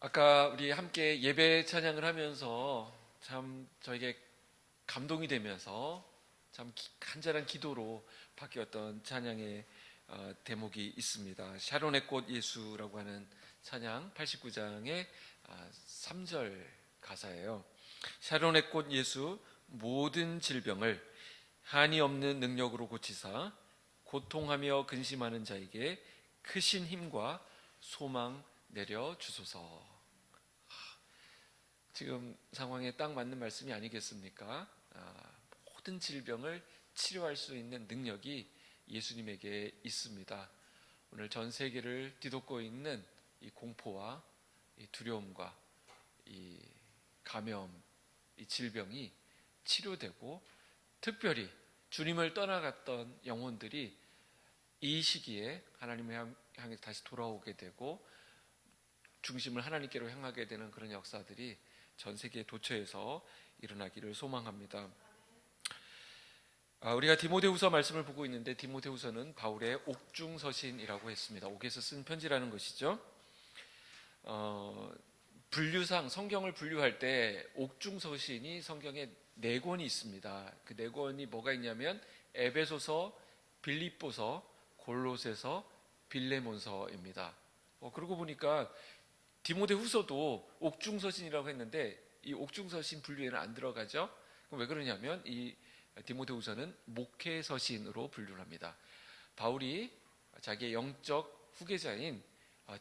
아까 우리 함께 예배 찬양을 하면서 참 저에게 감동이 되면서 참 간절한 기도로 바뀌었던 찬양의 대목이 있습니다. 샤론의 꽃 예수라고 하는 찬양 89장의 3절 가사예요. 샤론의 꽃 예수, 모든 질병을 한이 없는 능력으로 고치사 고통하며 근심하는 자에게 크신 힘과 소망 내려 주소서. 지금 상황에 딱 맞는 말씀이 아니겠습니까? 모든 질병을 치료할 수 있는 능력이 예수님에게 있습니다. 오늘 전 세계를 뒤덮고 있는 이 공포와 이 두려움과 이 감염, 이 질병이 치료되고, 특별히 주님을 떠나갔던 영혼들이 이 시기에 하나님을 향해 다시 돌아오게 되고 중심을 하나님께로 향하게 되는 그런 역사들이 전 세계 도처에서 일어나기를 소망합니다. 우리가 디모데후서 말씀을 보고 있는데, 디모데후서는 바울의 옥중서신이라고 했습니다. 옥에서 쓴 편지라는 것이죠. 분류상 성경을 분류할 때 옥중서신이 성경에 4권이 있습니다. 그 4권이 뭐가 있냐면 에베소서, 빌립보서, 골로새서, 빌레몬서입니다. 그러고 보니까 디모데후서도 옥중서신이라고 했는데 이 옥중서신 분류에는 안 들어가죠. 그럼 왜 그러냐면 이 디모데후서는 목회서신으로 분류를 합니다. 바울이 자기의 영적 후계자인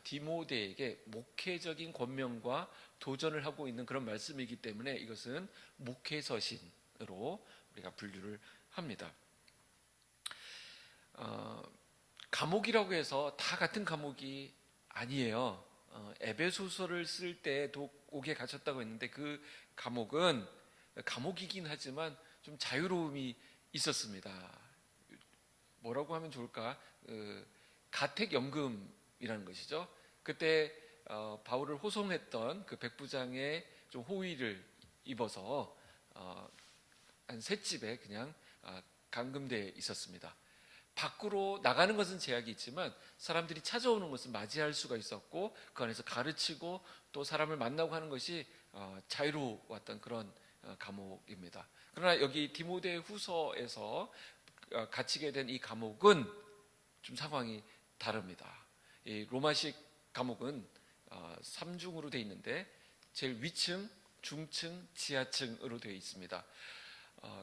디모데에게 목회적인 권면과 도전을 하고 있는 그런 말씀이기 때문에 이것은 목회서신으로 우리가 분류를 합니다. 과목이라고 해서 다 같은 과목이 아니에요. 에베소서를 쓸 때도 옥에 갇혔다고 했는데 그 과목은 과목이긴 하지만 좀 자유로움이 있었습니다. 뭐라고 하면 좋을까? 가택연금이라는 것이죠. 그때 바울을 호송했던 그 백부장의 좀 호의를 입어서 한 세 집에 그냥 감금되어 있었습니다. 밖으로 나가는 것은 제약이 있지만 사람들이 찾아오는 것은 맞이할 수가 있었고, 그 안에서 가르치고 또 사람을 만나고 하는 것이 자유로웠던 그런 감옥입니다. 그러나 여기 디모데후서에서 갇히게 된 이 감옥은 좀 상황이 다릅니다. 이 로마식 감옥은 3중으로 되어 있는데 제일 위층, 중층, 지하층으로 되어 있습니다.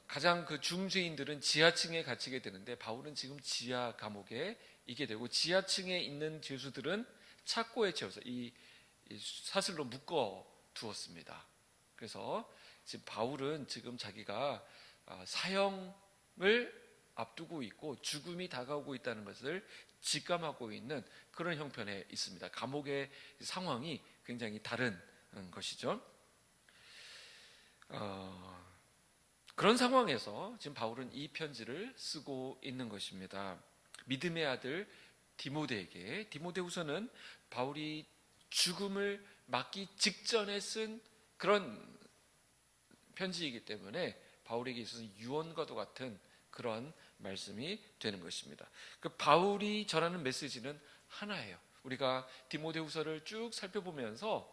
가장 그 중죄인들은 지하층에 갇히게 되는데 바울은 지금 지하 감옥에 있게 되고, 지하층에 있는 죄수들은 착고에 채워서 이 사슬로 묶어 두었습니다. 그래서 지금 바울은 지금 자기가 사형을 앞두고 있고 죽음이 다가오고 있다는 것을 직감하고 있는 그런 형편에 있습니다. 감옥의 상황이 굉장히 다른 것이죠. 그런 상황에서 지금 바울은 이 편지를 쓰고 있는 것입니다. 믿음의 아들 디모데에게. 디모데후서는 바울이 죽음을 맞기 직전에 쓴 그런 편지이기 때문에 바울에게 있어서 유언과도 같은 그런 말씀이 되는 것입니다. 그 바울이 전하는 메시지는 하나예요. 우리가 디모데후서를 쭉 살펴보면서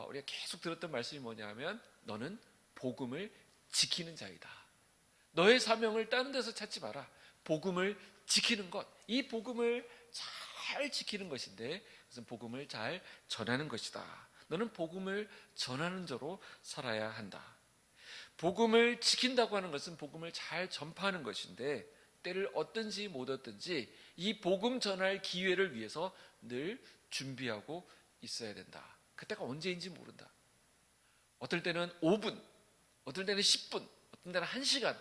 우리가 계속 들었던 말씀이 뭐냐면, 너는 복음을 지키는 자이다. 너의 사명을 다른 데서 찾지 마라. 복음을 지키는 것, 이 복음을 잘 지키는 것인데 그것은 복음을 잘 전하는 것이다. 너는 복음을 전하는 자로 살아야 한다. 복음을 지킨다고 하는 것은 복음을 잘 전파하는 것인데, 때를 얻든지 못 얻든지 이 복음 전할 기회를 위해서 늘 준비하고 있어야 된다. 그때가 언제인지 모른다. 어떨 때는 5분, 어떨 때는 10분, 어떤 때는 1시간,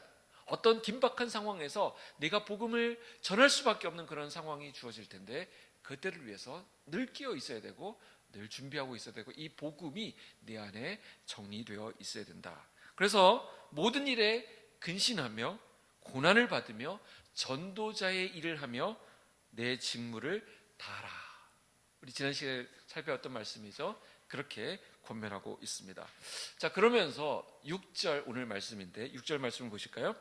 어떤 긴박한 상황에서 내가 복음을 전할 수밖에 없는 그런 상황이 주어질 텐데, 그때를 위해서 늘 끼어 있어야 되고 늘 준비하고 있어야 되고, 이 복음이 내 안에 정리되어 있어야 된다. 그래서 모든 일에 근신하며 고난을 받으며 전도자의 일을 하며 내 직무를 다하라. 우리 지난 시간에 살펴봤던 말씀이죠. 그렇게 권면하고 있습니다. 자, 그러면서 6절, 오늘 말씀인데 6절 말씀을 보실까요?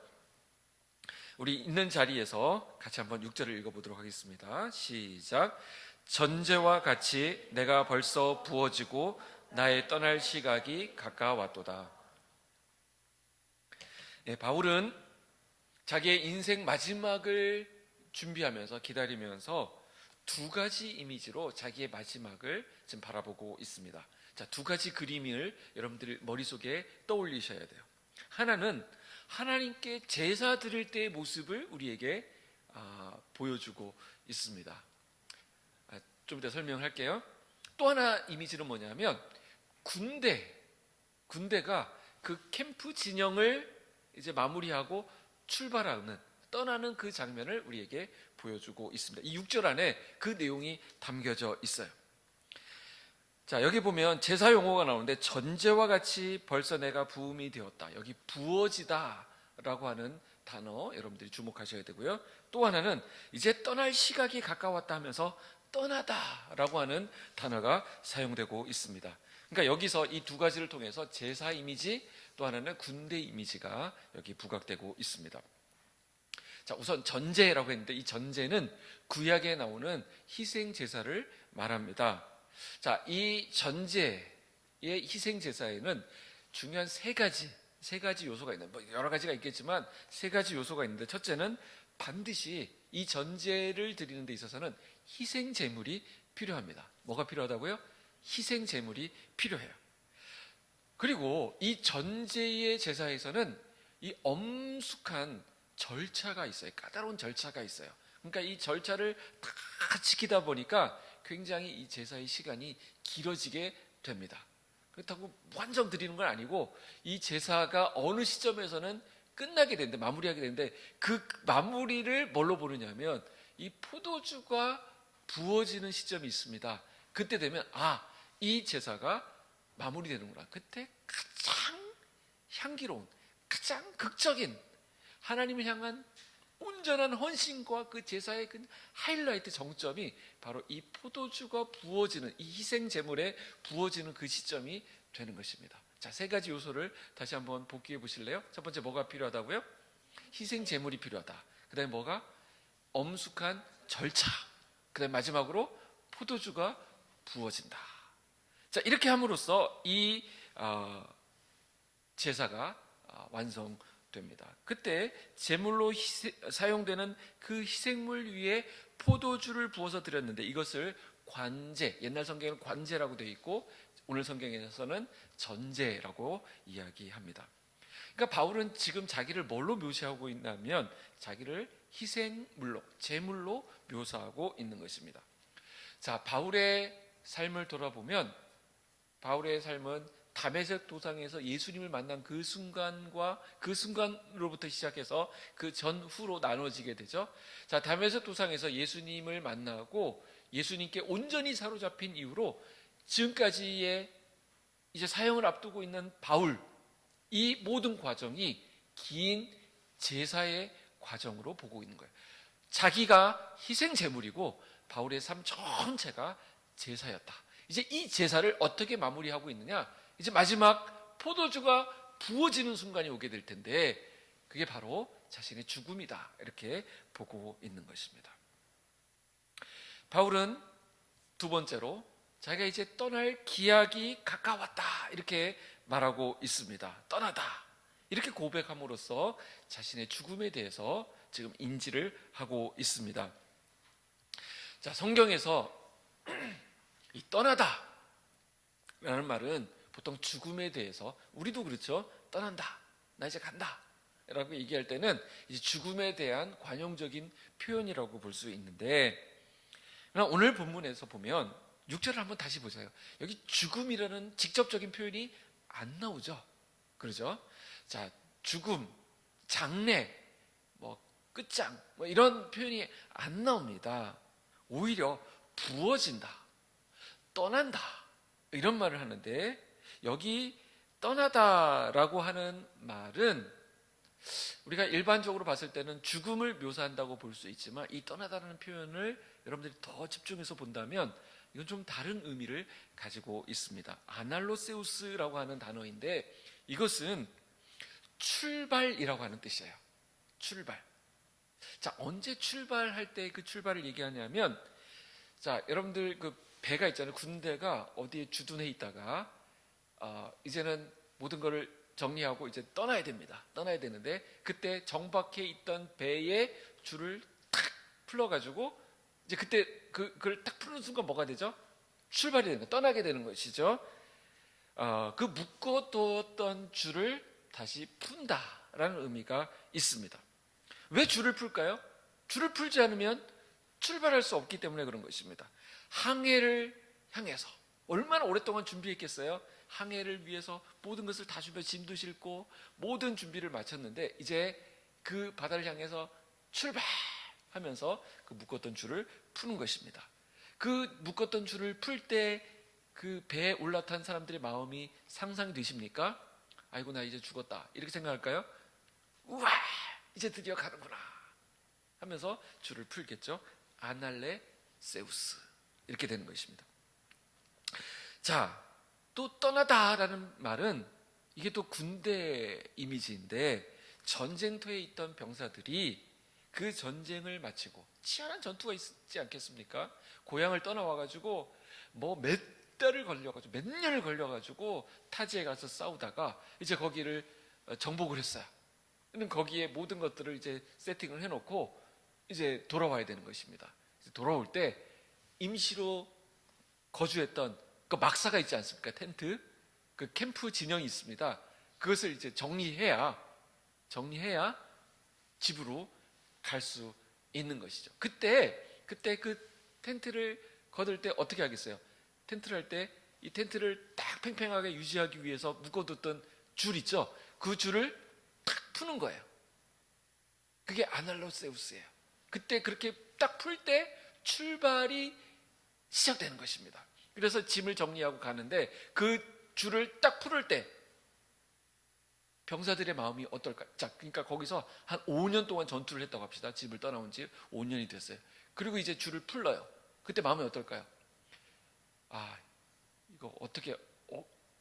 우리 있는 자리에서 같이 한번 6절을 읽어보도록 하겠습니다. 시작. 전제와 같이 내가 벌써 부어지고 나의 떠날 시각이 가까웠도다. 바울은 자기의 인생 마지막을 준비하면서 기다리면서 두 가지 이미지로 자기의 마지막을 지금 바라보고 있습니다. 자, 두 가지 그림을 여러분들 머릿속에 떠올리셔야 돼요. 하나는 하나님께 제사 드릴 때의 모습을 우리에게 보여주고 있습니다. 좀 이따 설명할게요. 또 하나 이미지는 뭐냐면 군대가 그 캠프 진영을 이제 마무리하고 출발하는, 떠나는 그 장면을 우리에게 보여주고 있습니다. 이 6절 안에 그 내용이 담겨져 있어요. 자, 여기 보면 제사 용어가 나오는데 전제와 같이 벌써 내가 부음이 되었다. 여기 부어지다 라고 하는 단어 여러분들이 주목하셔야 되고요. 또 하나는 이제 떠날 시각이 가까웠다 하면서 떠나다 라고 하는 단어가 사용되고 있습니다. 그러니까 여기서 이 두 가지를 통해서 제사 이미지, 또 하나는 군대 이미지가 여기 부각되고 있습니다. 자, 우선 전제라고 했는데 이 전제는 구약에 나오는 희생 제사를 말합니다. 자, 이 전제의 희생 제사에는 중요한 세 가지 요소가 있는, 뭐 여러 가지가 있겠지만 세 가지 요소가 있는데, 첫째는 반드시 이 전제를 드리는 데 있어서는 희생 제물이 필요합니다. 뭐가 필요하다고요? 희생 제물이 필요해요. 그리고 이 전제의 제사에서는 이 엄숙한 절차가 있어요. 까다로운 절차가 있어요. 그러니까 이 절차를 다 지키다 보니까 굉장히 이 제사의 시간이 길어지게 됩니다. 그렇다고 무한정 드리는 건 아니고 이 제사가 어느 시점에서는 끝나게 되는데, 마무리하게 되는데, 그 마무리를 뭘로 보느냐면 이 포도주가 부어지는 시점이 있습니다. 그때 되면 이 제사가 마무리되는구나. 그때 가장 향기로운, 가장 극적인 하나님을 향한 온전한 헌신과 그 제사의 그 하이라이트 정점이 바로 이 포도주가 부어지는, 이 희생 제물에 부어지는 그 시점이 되는 것입니다. 자, 세 가지 요소를 다시 한번 복기해 보실래요? 첫 번째, 뭐가 필요하다고요? 희생 제물이 필요하다. 그 다음에 뭐가? 엄숙한 절차. 그 다음에 마지막으로 포도주가 부어진다. 자, 이렇게 함으로써 이 제사가 완성됩니다. 그때 제물로 사용되는 그 희생물 위에 포도주를 부어서 드렸는데, 이것을 관제, 옛날 성경에는 관제라고 되어 있고 오늘 성경에서는 전제라고 이야기합니다. 그러니까 바울은 지금 자기를 뭘로 묘사하고 있냐면 자기를 희생물로, 제물로 묘사하고 있는 것입니다. 자, 바울의 삶을 돌아보면 바울의 삶은 다메섹 도상에서 예수님을 만난 그 순간과 그 순간으로부터 시작해서 그 전후로 나눠지게 되죠. 자, 다메섹 도상에서 예수님을 만나고 예수님께 온전히 사로잡힌 이후로 지금까지의 이제 사형을 앞두고 있는 바울, 이 모든 과정이 긴 제사의 과정으로 보고 있는 거예요. 자기가 희생 제물이고 바울의 삶 전체가 제사였다. 이제 이 제사를 어떻게 마무리하고 있느냐? 이제 마지막 포도주가 부어지는 순간이 오게 될 텐데, 그게 바로 자신의 죽음이다. 이렇게 보고 있는 것입니다. 바울은 두 번째로 자기가 이제 떠날 기약이 가까웠다. 이렇게 말하고 있습니다. 떠나다. 이렇게 고백함으로써 자신의 죽음에 대해서 지금 인지를 하고 있습니다. 자, 성경에서 이 떠나다 라는 말은 보통 죽음에 대해서, 우리도 그렇죠. 떠난다. 나 이제 간다. 라고 얘기할 때는 이제 죽음에 대한 관용적인 표현이라고 볼 수 있는데, 그러나 오늘 본문에서 보면 6절을 한번 다시 보세요. 여기 죽음이라는 직접적인 표현이 안 나오죠. 그러죠? 자, 죽음, 장례, 뭐 끝장, 뭐 이런 표현이 안 나옵니다. 오히려 부어진다, 떠난다, 이런 말을 하는데, 여기 떠나다라고 하는 말은 우리가 일반적으로 봤을 때는 죽음을 묘사한다고 볼 수 있지만, 이 떠나다라는 표현을 여러분들이 더 집중해서 본다면 이건 좀 다른 의미를 가지고 있습니다. 아날로세우스라고 하는 단어인데, 이것은 출발이라고 하는 뜻이에요. 출발. 자, 언제 출발할 때 그 출발을 얘기하냐면, 자, 여러분들 그 배가 있잖아요. 군대가 어디에 주둔해 있다가 이제는 모든 거를 정리하고 이제 떠나야 됩니다. 떠나야 되는데 그때 정박해 있던 배의 줄을 탁 풀어가지고 이제 그때 그걸 딱 푸는 순간 뭐가 되죠? 출발이 되는 거, 떠나게 되는 것이죠. 그 묶어두었던 줄을 다시 푼다라는 의미가 있습니다. 왜 줄을 풀까요? 줄을 풀지 않으면 출발할 수 없기 때문에 그런 것입니다. 항해를 향해서 얼마나 오랫동안 준비했겠어요? 항해를 위해서 모든 것을 다 준비해 짐도 싣고 모든 준비를 마쳤는데 이제 그 바다를 향해서 출발하면서 그 묶었던 줄을 푸는 것입니다. 그 묶었던 줄을 풀 때 그 배에 올라탄 사람들의 마음이 상상이 되십니까? 아이고 나 이제 죽었다 이렇게 생각할까요? 우와 이제 드디어 가는구나 하면서 줄을 풀겠죠. 아날레 세우스 이렇게 되는 것입니다. 자, 또 떠나다라는 말은 이게 또 군대 이미지인데 전쟁터에 있던 병사들이 그 전쟁을 마치고 치열한 전투가 있지 않겠습니까? 고향을 떠나와가지고 뭐 몇 달을 걸려가지고 몇 년을 걸려가지고 타지에 가서 싸우다가 이제 거기를 정복을 했어요. 근데 거기에 모든 것들을 이제 세팅을 해놓고 이제 돌아와야 되는 것입니다. 돌아올 때 임시로 거주했던 그 막사가 있지 않습니까? 텐트, 그 캠프 진영이 있습니다. 그것을 이제 정리해야 집으로 갈 수 있는 것이죠. 그때 그 텐트를 거둘 때 어떻게 하겠어요? 텐트를 할 때 이 텐트를 딱 팽팽하게 유지하기 위해서 묶어뒀던 줄 있죠? 그 줄을 탁 푸는 거예요. 그게 아날로세우스예요. 그때 그렇게 딱 풀 때 출발이 시작되는 것입니다. 그래서 짐을 정리하고 가는데 그 줄을 딱 풀을 때 병사들의 마음이 어떨까? 자, 그러니까 거기서 한 5년 동안 전투를 했다고 합시다. 집을 떠나온 지 5년이 됐어요. 그리고 이제 줄을 풀러요. 그때 마음이 어떨까요? 아, 이거 어떻게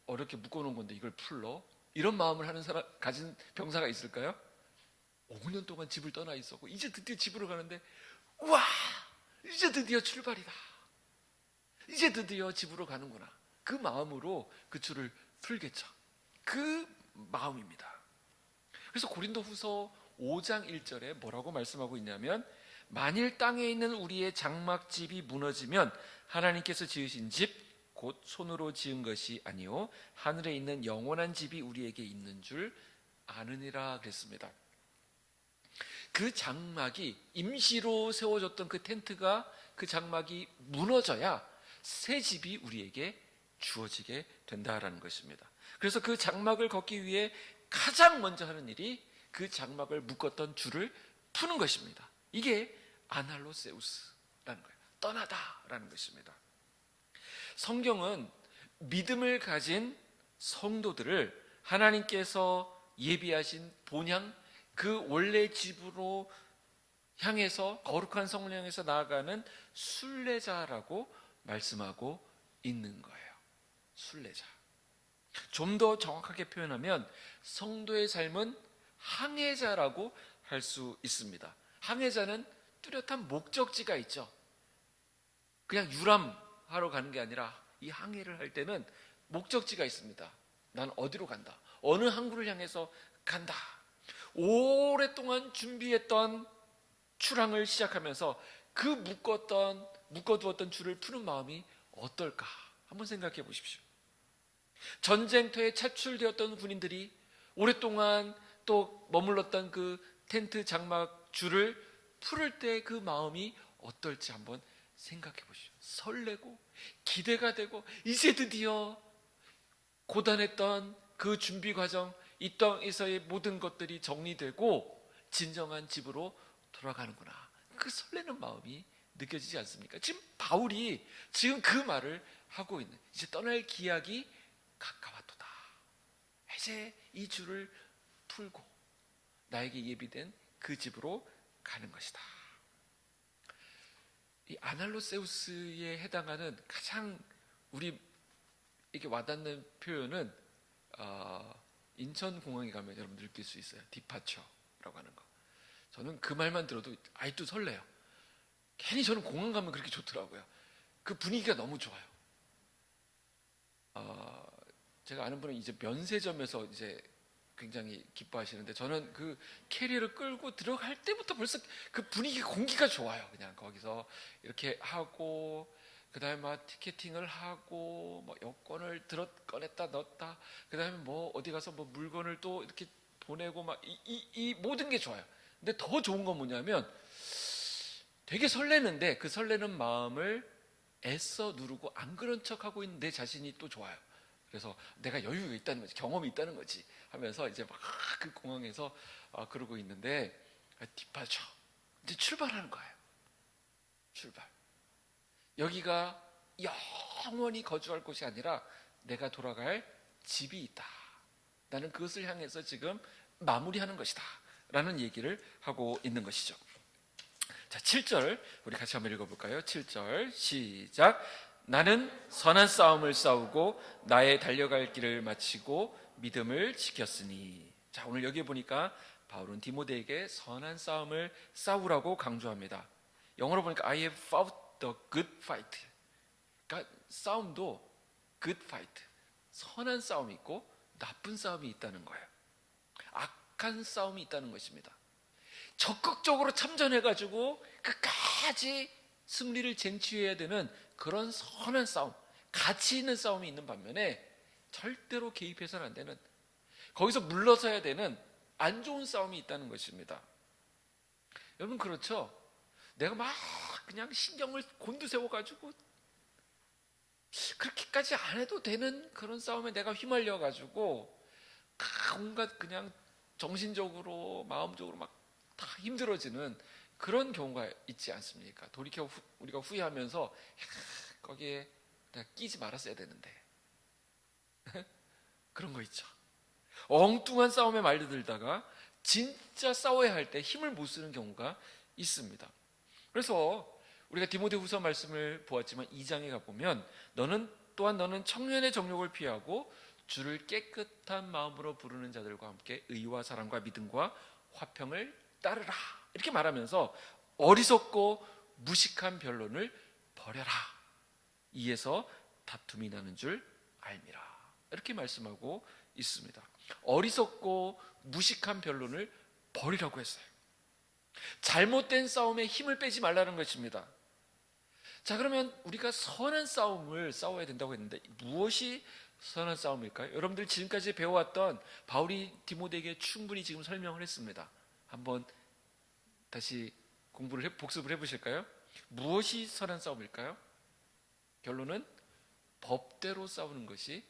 어렵게 묶어놓은 건데 이걸 풀러? 이런 마음을 하는 사람 가진 병사가 있을까요? 5년 동안 집을 떠나 있었고 이제 드디어 집으로 가는데 우와 이제 드디어 출발이다. 이제 드디어 집으로 가는구나. 그 마음으로 그 줄을 풀겠죠. 그 마음입니다. 그래서 고린도후서 5장 1절에 뭐라고 말씀하고 있냐면 만일 땅에 있는 우리의 장막집이 무너지면 하나님께서 지으신 집 곧 손으로 지은 것이 아니요 하늘에 있는 영원한 집이 우리에게 있는 줄 아느니라 그랬습니다. 그 장막이 임시로 세워졌던 그 텐트가 그 장막이 무너져야 새 집이 우리에게 주어지게 된다라는 것입니다. 그래서 그 장막을 걷기 위해 가장 먼저 하는 일이 그 장막을 묶었던 줄을 푸는 것입니다. 이게 아날로세우스라는 거예요. 떠나다라는 것입니다. 성경은 믿음을 가진 성도들을 하나님께서 예비하신 본향 그 원래 집으로 향해서 거룩한 성을 향해서 나아가는 순례자라고 말씀하고 있는 거예요. 순례자. 좀 더 정확하게 표현하면 성도의 삶은 항해자라고 할 수 있습니다. 항해자는 뚜렷한 목적지가 있죠. 그냥 유람하러 가는 게 아니라 이 항해를 할 때는 목적지가 있습니다. 난 어디로 간다. 어느 항구를 향해서 간다. 오랫동안 준비했던 출항을 시작하면서 그 묶어두었던 줄을 푸는 마음이 어떨까? 한번 생각해 보십시오. 전쟁터에 차출되었던 군인들이 오랫동안 또 머물렀던 그 텐트 장막 줄을 풀을 때 그 마음이 어떨지 한번 생각해 보시죠. 설레고 기대가 되고 이제 드디어 고단했던 그 준비 과정 이 땅에서의 모든 것들이 정리되고 진정한 집으로 돌아가는구나. 그 설레는 마음이 느껴지지 않습니까? 지금 바울이 지금 그 말을 하고 있는 이제 떠날 기약이 가까웠도다. 이제 이 줄을 풀고 나에게 예비된 그 집으로 가는 것이다. 이 아날로세우스에 해당하는 가장 우리에게 와닿는 표현은 인천공항에 가면 여러분 느낄 수 있어요. 디파처라고 하는 거. 저는 그 말만 들어도 아직도 설레요. 괜히 저는 공항 가면 그렇게 좋더라고요. 그 분위기가 너무 좋아요. 아, 제가 아는 분은 이제 면세점에서 이제 굉장히 기뻐하시는데, 저는 그 캐리어를 끌고 들어갈 때부터 벌써 그 분위기, 공기가 좋아요. 그냥 거기서 이렇게 하고, 그 다음에 막 티켓팅을 하고, 뭐 여권을 꺼냈다 넣었다, 그 다음에 뭐 어디 가서 뭐 물건을 또 이렇게 보내고, 막 이 모든 게 좋아요. 근데 더 좋은 건 뭐냐면, 되게 설레는데 그 설레는 마음을 애써 누르고 안 그런 척하고 있는 내 자신이 또 좋아요. 그래서 내가 여유가 있다는 거지, 경험이 있다는 거지 하면서 이제 막 그 공항에서 그러고 있는데, 디파처, 이제 출발하는 거예요. 출발. 여기가 영원히 거주할 곳이 아니라 내가 돌아갈 집이 있다. 나는 그것을 향해서 지금 마무리하는 것이다 라는 얘기를 하고 있는 것이죠. 자, 7절 우리 같이 한번 읽어볼까요? 7절 시작. 나는 선한 싸움을 싸우고 나의 달려갈 길을 마치고 믿음을 지켰으니. 자, 오늘 여기 보니까 바울은 디모데에게 선한 싸움을 싸우라고 강조합니다. 영어로 보니까 I have fought the good fight. 그러니까 싸움도 good fight, 선한 싸움이 있고 나쁜 싸움이 있다는 거예요. 악한 싸움이 있다는 것입니다. 적극적으로 참전해가지고 끝까지 승리를 쟁취해야 되는 그런 선한 싸움, 가치 있는 싸움이 있는 반면에 절대로 개입해서는 안 되는, 거기서 물러서야 되는 안 좋은 싸움이 있다는 것입니다. 여러분 그렇죠? 내가 막 그냥 신경을 곤두세워가지고 그렇게까지 안 해도 되는 그런 싸움에 내가 휘말려가지고 온갖 그냥 정신적으로 마음적으로 막 다 힘들어지는 그런 경우가 있지 않습니까? 돌이켜 우리가 후회하면서 거기에 내가 끼지 말았어야 되는데 그런 거 있죠. 엉뚱한 싸움에 말려들다가 진짜 싸워야 할 때 힘을 못 쓰는 경우가 있습니다. 그래서 우리가 디모데후서 말씀을 보았지만 2장에 가보면 너는 청년의 정욕을 피하고 주를 깨끗한 마음으로 부르는 자들과 함께 의와 사랑과 믿음과 화평을 따르라 이렇게 말하면서 어리석고 무식한 변론을 버려라. 이에서 다툼이 나는 줄 알미라. 이렇게 말씀하고 있습니다. 어리석고 무식한 변론을 버리라고 했어요. 잘못된 싸움에 힘을 빼지 말라는 것입니다. 자, 그러면 우리가 선한 싸움을 싸워야 된다고 했는데 무엇이 선한 싸움일까요? 여러분들 지금까지 배워왔던 바울이 디모데에게 충분히 지금 설명을 했습니다. 한번 다시 복습을 해보실까요? 무엇이 선한 싸움일까요? 결론은 법대로 싸우는 것이,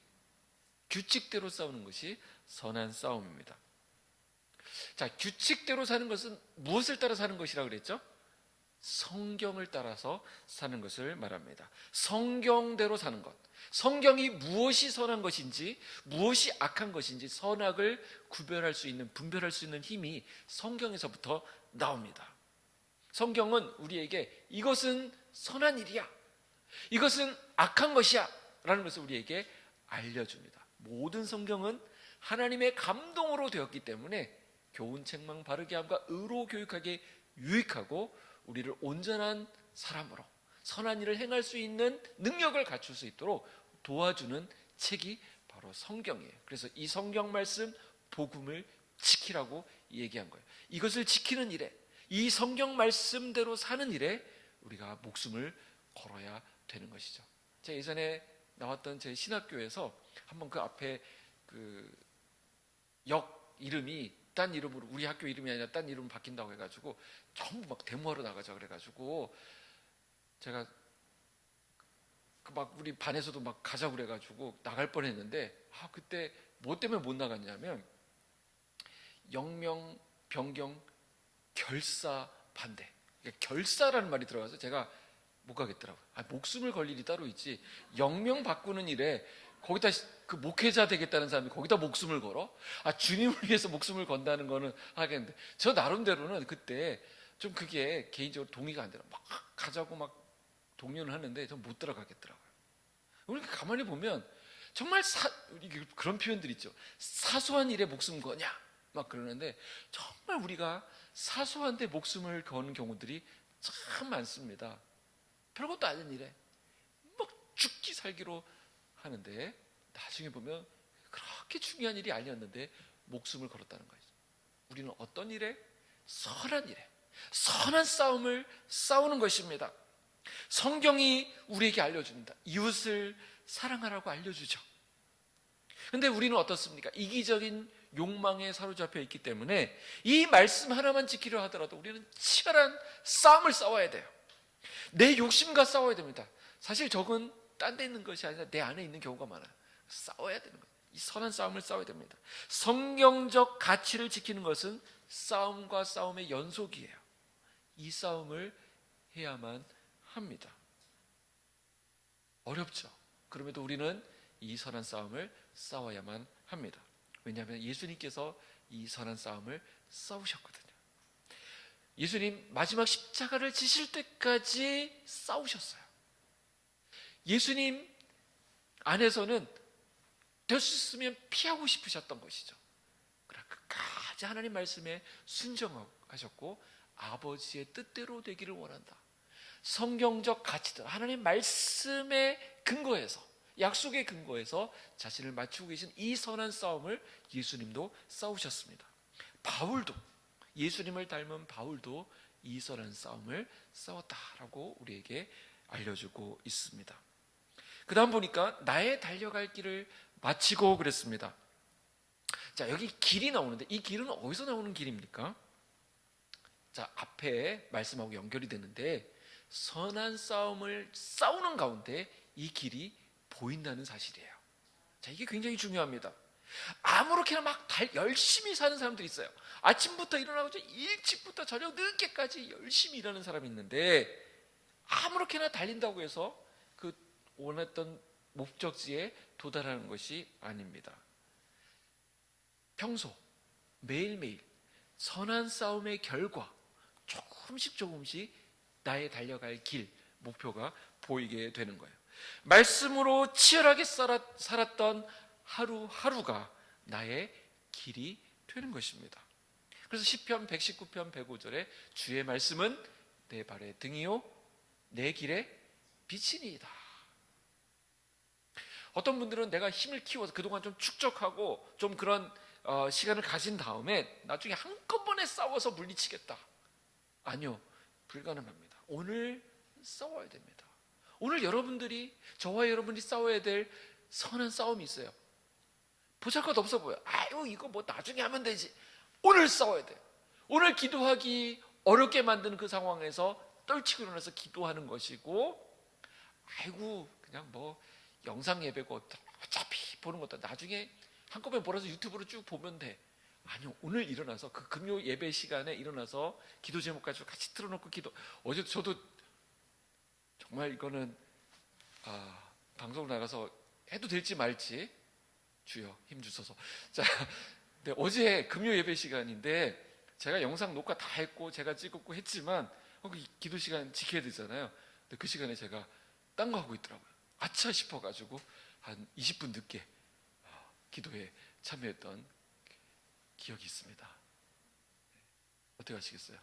규칙대로 싸우는 것이 선한 싸움입니다. 자, 규칙대로 사는 것은 무엇을 따라 사는 것이라고 그랬죠? 성경을 따라서 사는 것을 말합니다. 성경대로 사는 것, 성경이 무엇이 선한 것인지 무엇이 악한 것인지 선악을 구별할 수 있는, 분별할 수 있는 힘이 성경에서부터 나옵니다. 성경은 우리에게 이것은 선한 일이야, 이것은 악한 것이야 라는 것을 우리에게 알려줍니다. 모든 성경은 하나님의 감동으로 되었기 때문에 교훈, 책망, 바르게 함과 의로 교육하기에 유익하고 우리를 온전한 사람으로 선한 일을 행할 수 있는 능력을 갖출 수 있도록 도와주는 책이 바로 성경이에요. 그래서 이 성경 말씀 복음을 지키라고 얘기한 거예요. 이것을 지키는 일에, 이 성경 말씀대로 사는 일에 우리가 목숨을 걸어야 되는 것이죠. 제가 예전에 나왔던 제 신학교에서 한번 그 앞에 그 역 이름이 딴 이름으로, 우리 학교 이름이 아니라 딴 이름으로 바뀐다고 해가지고 전부 막 데모하러 나가자 그래가지고 제가 막 우리 반에서도 막 가자고 그래가지고 나갈 뻔했는데 그때 뭐 때문에 못 나갔냐면 영명 변경 결사 반대, 그러니까 결사라는 말이 들어가서 제가 못 가겠더라고요. 목숨을 걸 일이 따로 있지, 영명 바꾸는 일에 거기다 그 목회자 되겠다는 사람이 거기다 목숨을 걸어? 주님을 위해서 목숨을 건다는 거는 하겠는데, 저 나름대로는 그때 좀 그게 개인적으로 동의가 안 되라. 막 가자고 막 동요는 하는데 전 못 들어가겠더라고요. 그러니까 가만히 보면 정말 그런 표현들 있죠. 사소한 일에 목숨 거냐 막 그러는데 정말 우리가 사소한 데 목숨을 거는 경우들이 참 많습니다. 별것도 아닌 일에 죽기 살기로 하는데 나중에 보면 그렇게 중요한 일이 아니었는데 목숨을 걸었다는 거예요. 우리는 어떤 일에? 선한 일에, 선한 싸움을 싸우는 것입니다. 성경이 우리에게 알려줍니다. 이웃을 사랑하라고 알려주죠. 근데 우리는 어떻습니까? 이기적인 욕망에 사로잡혀 있기 때문에 이 말씀 하나만 지키려 하더라도 우리는 치열한 싸움을 싸워야 돼요. 내 욕심과 싸워야 됩니다. 사실 적은 딴 데 있는 것이 아니라 내 안에 있는 경우가 많아요. 싸워야 되는 거예요. 이 선한 싸움을 싸워야 됩니다. 성경적 가치를 지키는 것은 싸움과 싸움의 연속이에요. 이 싸움을 해야만 합니다. 어렵죠. 그럼에도 우리는 이 선한 싸움을 싸워야만 합니다. 왜냐하면 예수님께서 이 선한 싸움을 싸우셨거든요. 예수님 마지막 십자가를 지실 때까지 싸우셨어요. 예수님 안에서는 될 수 있으면 피하고 싶으셨던 것이죠. 그러나 끝까지 하나님 말씀에 순종하셨고 아버지의 뜻대로 되기를 원한다. 성경적 가치들, 하나님 말씀의 근거에서, 약속의 근거에서 자신을 맞추고 계신 이 선한 싸움을 예수님도 싸우셨습니다. 바울도, 예수님을 닮은 바울도 이 선한 싸움을 싸웠다라고 우리에게 알려주고 있습니다. 그 다음 보니까 나의 달려갈 길을 마치고 그랬습니다. 자, 여기 길이 나오는데 이 길은 어디서 나오는 길입니까? 자, 앞에 말씀하고 연결이 되는데 선한 싸움을 싸우는 가운데 이 길이 보인다는 사실이에요. 자, 이게 굉장히 중요합니다. 아무렇게나 막 열심히 사는 사람들이 있어요. 아침부터 일어나고 일찍부터 저녁 늦게까지 열심히 일하는 사람이 있는데 아무렇게나 달린다고 해서 그 원했던 목적지에 도달하는 것이 아닙니다. 평소 매일매일 선한 싸움의 결과 조금씩 나의 달려갈 길, 목표가 보이게 되는 거예요. 말씀으로 치열하게 살았던 하루하루가 나의 길이 되는 것입니다. 그래서 시편 119편 105절에 주의 말씀은 내 발의 등이요 내 길의 빛이니이다. 어떤 분들은 내가 힘을 키워서 그동안 좀 축적하고 좀 그런 시간을 가진 다음에 나중에 한꺼번에 싸워서 물리치겠다. 아니요, 불가능합니다. 오늘 싸워야 됩니다. 오늘 여러분들이, 저와 여러분이 싸워야 될 선한 싸움이 있어요. 보잘것 없어 보여. 아유, 이거 뭐 나중에 하면 되지. 오늘 싸워야 돼요. 오늘 기도하기 어렵게 만드는 그 상황에서 떨치고 일어나서 기도하는 것이고, 아이고 그냥 뭐 영상 예배고 어차피 보는 것도 나중에 한꺼번에 몰아서 유튜브로 쭉 보면 돼. 아니요, 오늘 일어나서 그 금요 예배 시간에 일어나서 기도 제목 가지고 같이 틀어놓고 기도. 어제 저도 정말 이거는 방송 나가서 해도 될지 말지 주여 힘 주소서. 자, 네, 어제 금요 예배 시간인데 제가 영상 녹화 다 했고 제가 찍었고 했지만 그 기도 시간 지켜야 되잖아요. 근데 그 시간에 제가 딴 거 하고 있더라고요. 아차 싶어가지고 한 20분 늦게 기도에 참여했던 기억이 있습니다. 어떻게 하시겠어요?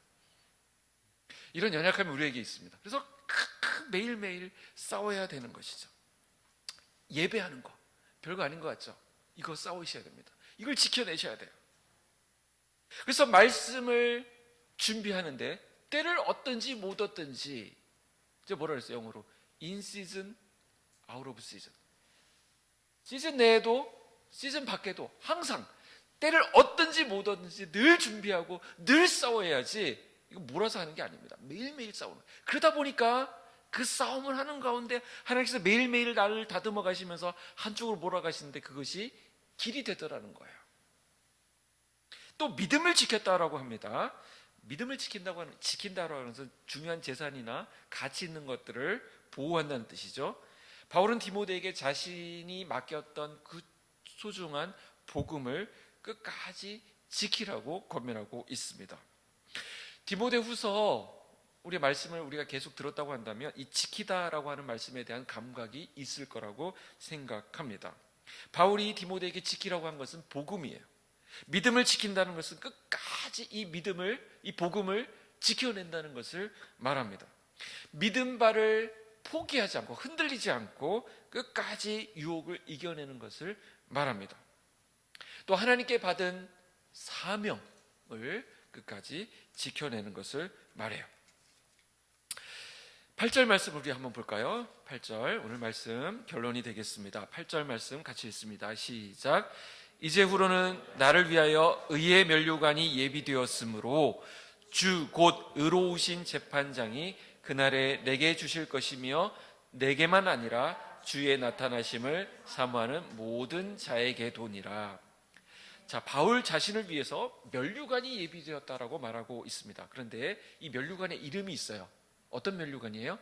이런 연약함이 우리에게 있습니다. 그래서 매일매일 싸워야 되는 것이죠. 예배하는 거 별거 아닌 것 같죠? 이거 싸우셔야 됩니다. 이걸 지켜내셔야 돼요. 그래서 말씀을 준비하는데 때를 얻든지 못 얻든지, 이제 뭐라 그랬어요? 영어로 in season, out of season. 시즌 내에도 시즌 밖에도 항상 때를 얻든지 못 얻든지 늘 준비하고 늘 싸워야지. 이거 몰아서 하는 게 아닙니다. 매일매일 싸우는. 그러다 보니까 그 싸움을 하는 가운데 하나님께서 매일매일 나를 다듬어 가시면서 한쪽으로 몰아가시는데 그것이 길이 되더라는 거예요. 또 믿음을 지켰다라고 합니다. 믿음을 지킨다고 하는 것은 중요한 재산이나 가치 있는 것들을 보호한다는 뜻이죠. 바울은 디모데에게 자신이 맡겼던 그 소중한 복음을 끝까지 지키라고 권면하고 있습니다. 디모데후서 우리 말씀을 우리가 계속 들었다고 한다면 이 지키다라고 하는 말씀에 대한 감각이 있을 거라고 생각합니다. 바울이 디모데에게 지키라고 한 것은 복음이에요. 믿음을 지킨다는 것은 끝까지 이 믿음을, 이 복음을 지켜낸다는 것을 말합니다. 믿음 발을 포기하지 않고 흔들리지 않고 끝까지 유혹을 이겨내는 것을 말합니다. 또 하나님께 받은 사명을 끝까지 지켜내는 것을 말해요. 8절 말씀 우리 한번 볼까요? 8절 오늘 말씀 결론이 되겠습니다. 8절 말씀 같이 읽습니다. 시작. 이제후로는 나를 위하여 의의 면류관이 예비되었으므로 주 곧 의로우신 재판장이 그날에 내게 주실 것이며 내게만 아니라 주의 나타나심을 사모하는 모든 자에게도니라. 자, 바울 자신을 위해서 면류관이 예비되었다라고 말하고 있습니다. 그런데 이 면류관의 이름이 있어요. 어떤 면류관이에요?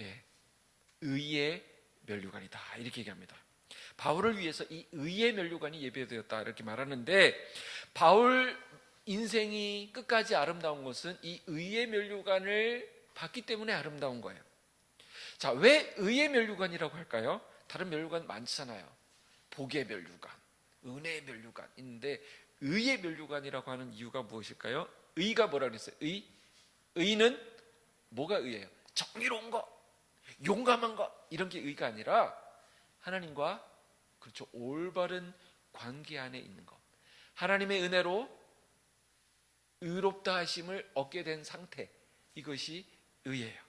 예, 의의 면류관이다 이렇게 얘기합니다. 바울을 위해서 이 의의 면류관이 예비되었다 이렇게 말하는데, 바울 인생이 끝까지 아름다운 것은 이 의의 면류관을 받기 때문에 아름다운 거예요. 자, 왜 의의 면류관이라고 할까요? 다른 면류관 많잖아요. 복의 면류관, 은혜의 면류관 있는데 의의 면류관이라고 하는 이유가 무엇일까요? 의가 뭐라 그랬어요? 의는 뭐가 의예요? 정의로운 것, 용감한 것, 이런 게 의가 아니라 하나님과, 그렇죠, 올바른 관계 안에 있는 것, 하나님의 은혜로 의롭다 하심을 얻게 된 상태, 이것이 의예요.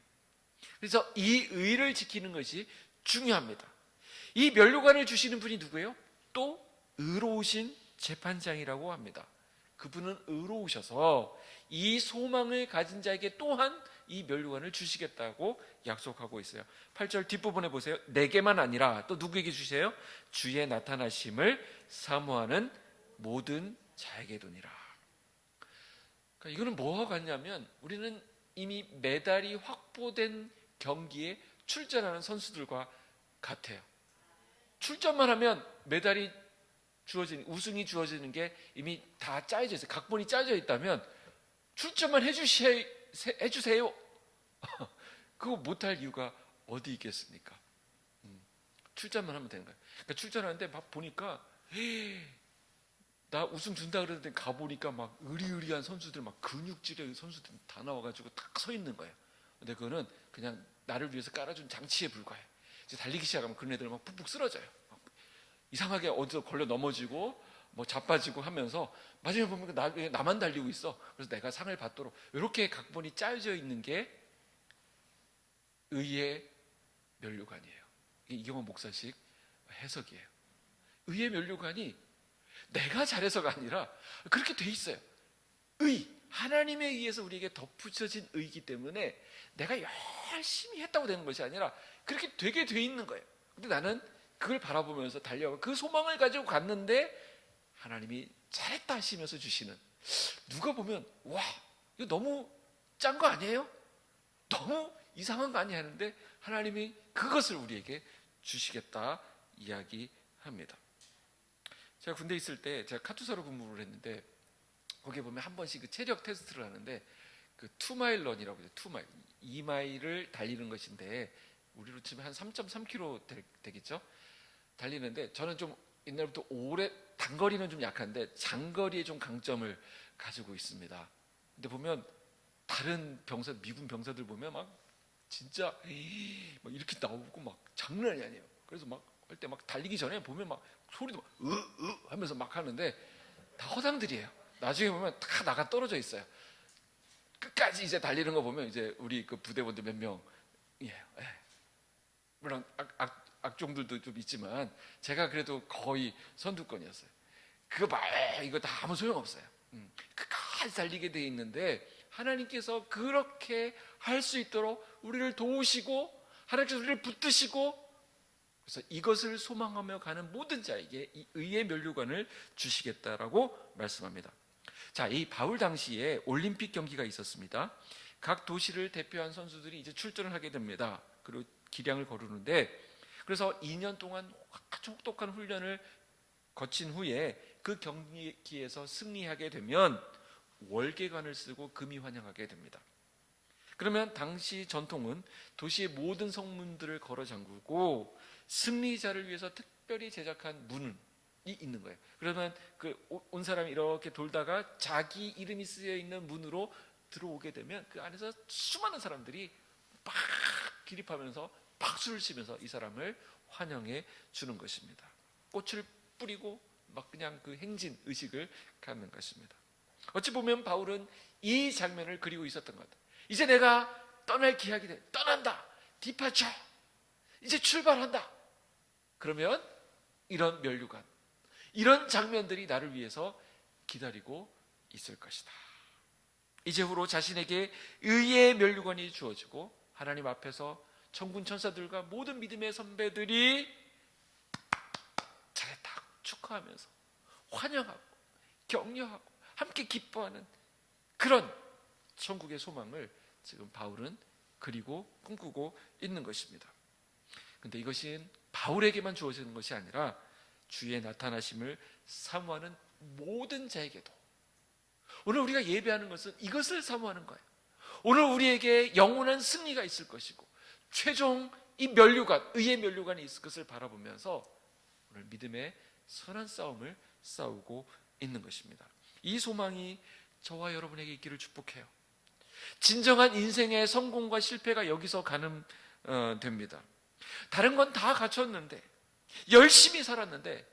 그래서 이 의를 지키는 것이 중요합니다. 이 면류관을 주시는 분이 누구예요? 또 의로우신 재판장이라고 합니다. 그분은 의로우셔서 이 소망을 가진 자에게 또한 이 면류관을 주시겠다고 약속하고 있어요. 8절 뒷부분에 보세요. 내게만 아니라 또 누구에게 주세요? 주의 나타나심을 사모하는 모든 자에게도니라. 그러니까 이거는 뭐와 같냐면, 우리는 이미 메달이 확보된 경기에 출전하는 선수들과 같아요. 출전만 하면 메달이 우승이 주어지는 게 이미 다 짜여져 있어요. 각본이 짜여져 있다면 출전만 해주세요. 그거 못할 이유가 어디 있겠습니까? 출전만 하면 되는 거예요. 그러니까 출전하는데 막 보니까 나 우승 준다 그러는데 가보니까 막 의리의리한 선수들, 막 근육질의 선수들 다 나와가지고 딱 서 있는 거예요. 근데 그거는 그냥 나를 위해서 깔아준 장치에 불과해. 이제 달리기 시작하면 그런 애들 막 푹푹 쓰러져요. 이상하게 어디서 걸려 넘어지고 뭐 자빠지고 하면서 마지막에 보면 나만 달리고 있어. 그래서 내가 상을 받도록 이렇게 각본이 짜여져 있는 게 의의 면류관이에요. 이게 이경원 목사식 해석이에요. 의의 면류관이 내가 잘해서가 아니라 그렇게 돼 있어요. 하나님에 의해서 우리에게 덧붙여진 의이기 때문에 내가 열심히 했다고 되는 것이 아니라 그렇게 되게 돼 있는 거예요. 근데 나는 그걸 바라보면서 달려가 그 소망을 가지고 갔는데 하나님이 잘했다 하시면서 주시는, 누가 보면 와, 이거 너무 짠 거 아니에요? 너무 이상한 거 아니야 하는데 하나님이 그것을 우리에게 주시겠다 이야기합니다. 제가 군대에 있을 때 제가 카투사로 근무를 했는데, 거기에 보면 한 번씩 그 체력 테스트를 하는데 그 2마일 런이라고 해요. 2마일, 2마일을 달리는 것인데 우리로 치면 한 3.3km 되겠죠? 달리는데 저는 좀 옛날부터 오래 단거리는 좀 약한데 장거리에 좀 강점을 가지고 있습니다. 근데 보면 다른 미군 병사들 보면 막 진짜 막 이렇게 나오고 막 장난이 아니에요. 그래서 막 할 때 막 달리기 전에 보면 막 소리도 막 하면서 막 하는데 다 허당들이에요. 나중에 보면 다 나가 떨어져 있어요. 끝까지 이제 달리는 거 보면 이제 우리 그 부대원들 몇 명, 물론 악종들도 좀 있지만 제가 그래도 거의 선두권이었어요. 이거 다 아무 소용없어요. 끝까지 달리게 돼 있는데 하나님께서 그렇게 할 수 있도록 우리를 도우시고 하나님께서 우리를 붙드시고, 그래서 이것을 소망하며 가는 모든 자에게 이 의의 면류관을 주시겠다라고 말씀합니다. 자, 이 바울 당시에 올림픽 경기가 있었습니다. 각 도시를 대표한 선수들이 이제 출전을 하게 됩니다. 그리고 기량을 거르는데, 그래서 2년 동안 아주 혹독한 훈련을 거친 후에 그 경기에서 승리하게 되면 월계관을 쓰고 금이 환영하게 됩니다. 그러면 당시 전통은 도시의 모든 성문들을 걸어 잠그고 승리자를 위해서 특별히 제작한 문이 있는 거예요. 그러면 온 사람이 이렇게 돌다가 자기 이름이 쓰여 있는 문으로 들어오게 되면 그 안에서 수많은 사람들이 막 기립하면서 박수를 치면서 이 사람을 환영해 주는 것입니다. 꽃을 뿌리고 막 그냥 그 행진 의식을 갖는 것입니다. 어찌 보면 바울은 이 장면을 그리고 있었던 것 같아요. 이제 내가 떠날 기약이 돼. 떠난다. 디파처. 이제 출발한다. 그러면 이런 면류관, 이런 장면들이 나를 위해서 기다리고 있을 것이다. 이제후로 자신에게 의의 면류관이 주어지고 하나님 앞에서 천군 천사들과 모든 믿음의 선배들이 잘했다 축하하면서 환영하고 격려하고 함께 기뻐하는 그런 천국의 소망을 지금 바울은 그리고 꿈꾸고 있는 것입니다. 그런데 이것은 바울에게만 주어지는 것이 아니라 주의 나타나심을 사모하는 모든 자에게도, 오늘 우리가 예배하는 것은 이것을 사모하는 거예요. 오늘 우리에게 영원한 승리가 있을 것이고 최종 이 면류관, 의의 면류관이 있을 것을 바라보면서 오늘 믿음의 선한 싸움을 싸우고 있는 것입니다. 이 소망이 저와 여러분에게 있기를 축복해요. 진정한 인생의 성공과 실패가 여기서 가늠됩니다. 다른 건 다 갖췄는데, 열심히 살았는데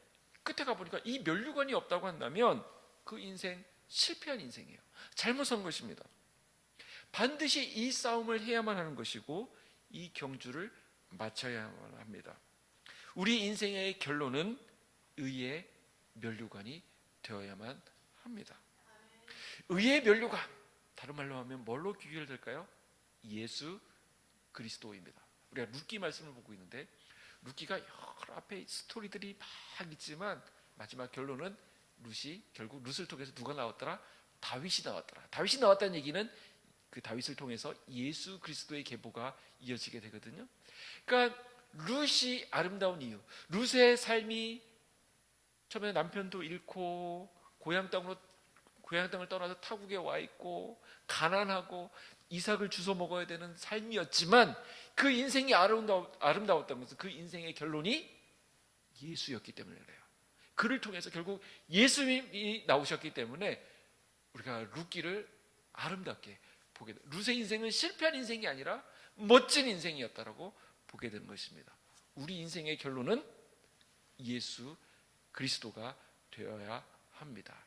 끝에 가보니까 이 면류관이 없다고 한다면 그 인생 실패한 인생이에요. 잘못 산 것입니다. 반드시 이 싸움을 해야만 하는 것이고 이 경주를 마쳐야만 합니다. 우리 인생의 결론은 의의 면류관이 되어야만 합니다. 의의 면류관, 다른 말로 하면 뭘로 귀결될까요? 예수 그리스도입니다. 우리가 룻기 말씀을 보고 있는데 룻기가 여러 앞에 스토리들이 막 있지만 마지막 결론은 룻이 결국 룻을 통해서 누가 나왔더라? 다윗이 나왔더라. 다윗이 나왔다는 얘기는 그 다윗을 통해서 예수 그리스도의 계보가 이어지게 되거든요. 그러니까 룻이 아름다운 이유, 룻의 삶이 처음에 남편도 잃고 고향 땅을 떠나서 타국에 와 있고 가난하고 이삭을 주워 먹어야 되는 삶이었지만 그 인생이 아름다웠던 것은 그 인생의 결론이 예수였기 때문에 그래요. 그를 통해서 결국 예수님이 나오셨기 때문에 우리가 룻기를 아름답게 보게 돼요. 룻의 인생은 실패한 인생이 아니라 멋진 인생이었다라고 보게 되는 것입니다. 우리 인생의 결론은 예수 그리스도가 되어야 합니다.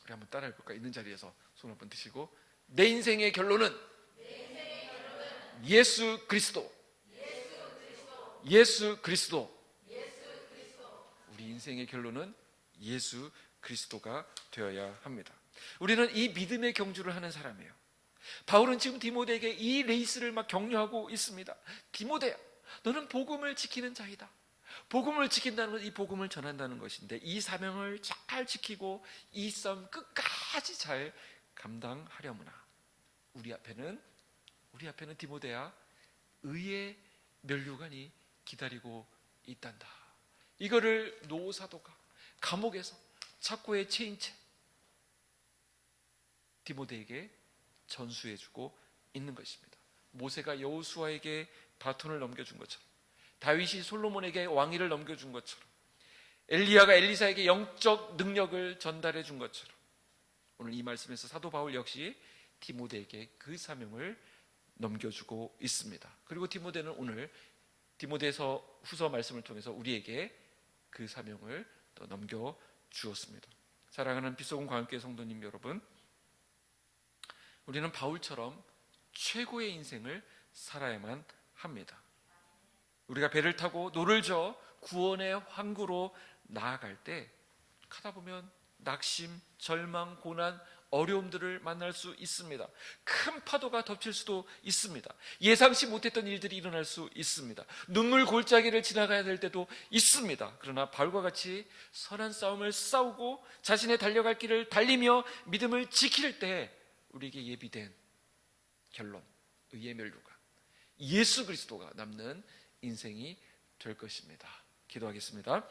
우리 한번 따라해 볼까? 있는 자리에서 손 한번 드시고, 내 인생의 결론은 예수 그리스도. 예수 그리스도. 우리 인생의 결론은 예수 그리스도가 되어야 합니다. 우리는 이 믿음의 경주를 하는 사람이에요. 바울은 지금 디모데에게 이 레이스를 막 격려하고 있습니다. 디모데야, 너는 복음을 지키는 자이다. 복음을 지킨다는 건 이 복음을 전한다는 것인데 이 사명을 잘 지키고 이 싸움 끝까지 잘 감당하려무나 우리 앞에는 디모데야, 의의 면류관이 기다리고 있단다. 이거를 노 사도가 감옥에서 착고에 채인 채 디모데에게 전수해주고 있는 것입니다. 모세가 여호수아에게 바톤을 넘겨준 것처럼, 다윗이 솔로몬에게 왕위를 넘겨준 것처럼, 엘리야가 엘리사에게 영적 능력을 전달해 준 것처럼 오늘 이 말씀에서 사도 바울 역시 디모데에게 그 사명을 넘겨주고 있습니다. 그리고 디모데는 오늘 디모데서 후서 말씀을 통해서 우리에게 그 사명을 또 넘겨주었습니다. 사랑하는 빛소금 광역교회 성도님 여러분, 우리는 바울처럼 최고의 인생을 살아야만 합니다. 우리가 배를 타고 노를 저어 구원의 항구로 나아갈 때 가다 보면 낙심, 절망, 고난, 어려움들을 만날 수 있습니다. 큰 파도가 덮칠 수도 있습니다. 예상치 못했던 일들이 일어날 수 있습니다. 눈물 골짜기를 지나가야 될 때도 있습니다. 그러나 바울과 같이 선한 싸움을 싸우고 자신의 달려갈 길을 달리며 믿음을 지킬 때 우리에게 예비된 결론, 의의 면류관, 예수 그리스도가 남는 인생이 될 것입니다. 기도하겠습니다.